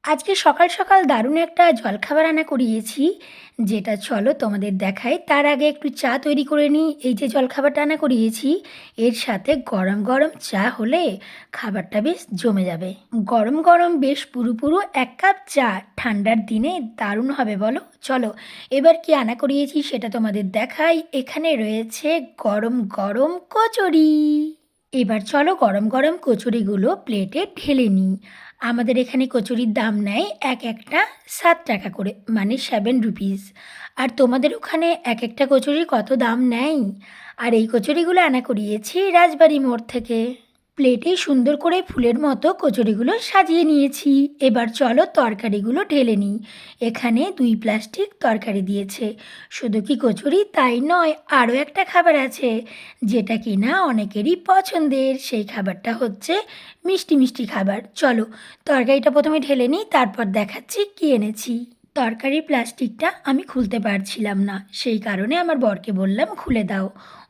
আজকে সকাল সকাল দারুণ একটা জলখাবার রান্না করিয়েছি, যেটা চলো তোমাদের দেখাই। তার আগে একটু চা তৈরি করে নিই। এই যে জলখাবারটা রান্না করিয়েছি, এর সাথে গরম গরম চা হলে খাবারটা বেশ জমে যাবে। গরম গরম বেশ পুরো এক কাপ চা ঠান্ডার দিনে দারুণ হবে বলো। চলো এবার কি রান্না করিয়েছি সেটা তোমাদের দেখাই। এখানে রয়েছে গরম গরম কচুরি। এবার চলো গরম গরম কচুরিগুলো প্লেটে ঢেলে নিই। আমাদের এখানে কচুরির দাম নেয় এক একটা 7 টাকা করে, মানে 7 রুপিস। আর তোমাদের ওখানে এক একটা কচুরির কত দাম নেয়? আর এই কচুরিগুলো আনা করিয়েছি রাজবাড়ি মোড় থেকে। প্লেটে সুন্দর করে ফুলের মতো কচুরিগুলো সাজিয়ে নিয়েছি। এবার চলো তরকারিগুলো ঢেলে নিই। এখানে 2 প্লাস্টিক তরকারি দিয়েছে। শুধু কি কচুরি তাই নয়, আরও একটা খাবার আছে, যেটা কিনা অনেকেরই পছন্দের। সেই খাবারটা হচ্ছে মিষ্টি মিষ্টি খাবার। চলো তরকারিটা প্রথমে ঢেলে নিই, তারপর দেখাচ্ছি কী এনেছি। তরকারির প্লাস্টিকটা আমি খুলতে পারছিলাম না, সেই কারণে আমার বরকে বললাম খুলে দাও।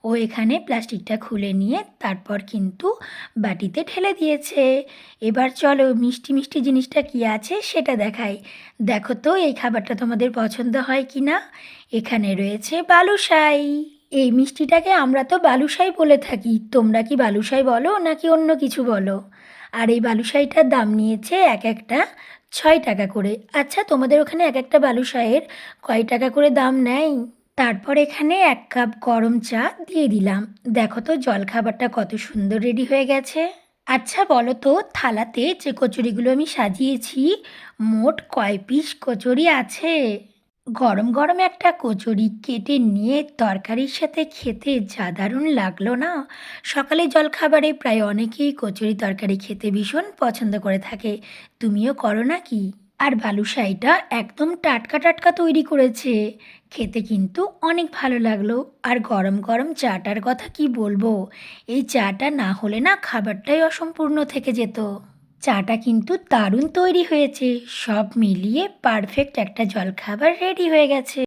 ও এখানে প্লাস্টিকটা খুলে নিয়ে তারপর কিন্তু বাটিতে ঢেলে দিয়েছে। এবার চলো মিষ্টি মিষ্টি জিনিসটা কী আছে সেটা দেখাই। দেখো তো এই খাবারটা তোমাদের পছন্দ হয় কি না। এখানে রয়েছে বালুশাই। এই মিষ্টিটাকে আমরা তো বালুশাই বলে থাকি, তোমরা কি বালুশাই বলো নাকি অন্য কিছু বলো? আর এই বালুশাইটার দাম নিয়েছে এক একটা 6 টাকা করে। আচ্ছা তোমাদের ওখানে এক একটা বালুশাইয়ের কয় টাকা করে দাম নেয়? তারপর এখানে 1 কাপ গরম চা দিয়ে দিলাম। দেখো তো জলখাবারটা কত সুন্দর রেডি হয়ে গেছে। আচ্ছা বলো তো, থালাতে যে কচুরিগুলো আমি সাজিয়েছি, মোট কয় পিস কচুরি আছে? গরম গরম একটা কচুরি কেটে নিয়ে তরকারির সাথে খেতে যা দারুণ লাগলো না। সকালে জলখাবারে প্রায় অনেকেই কচুরি তরকারি খেতে ভীষণ পছন্দ করে থাকে। তুমিও করো নাকি? আর বালুশাইটা একদম টাটকা টাটকা তৈরি করেছে, খেতে কিন্তু অনেক ভালো লাগলো। আর গরম গরম চাটার কথা কি বলবো, এই চাটা না হলে না খাবারটাই অসম্পূর্ণ থেকে যেত। চাটা কিন্তু দারুণ তৈরি হয়েছে, সব মিলিয়ে পারফেক্ট একটা জলখাবার রেডি হয়ে গেছে।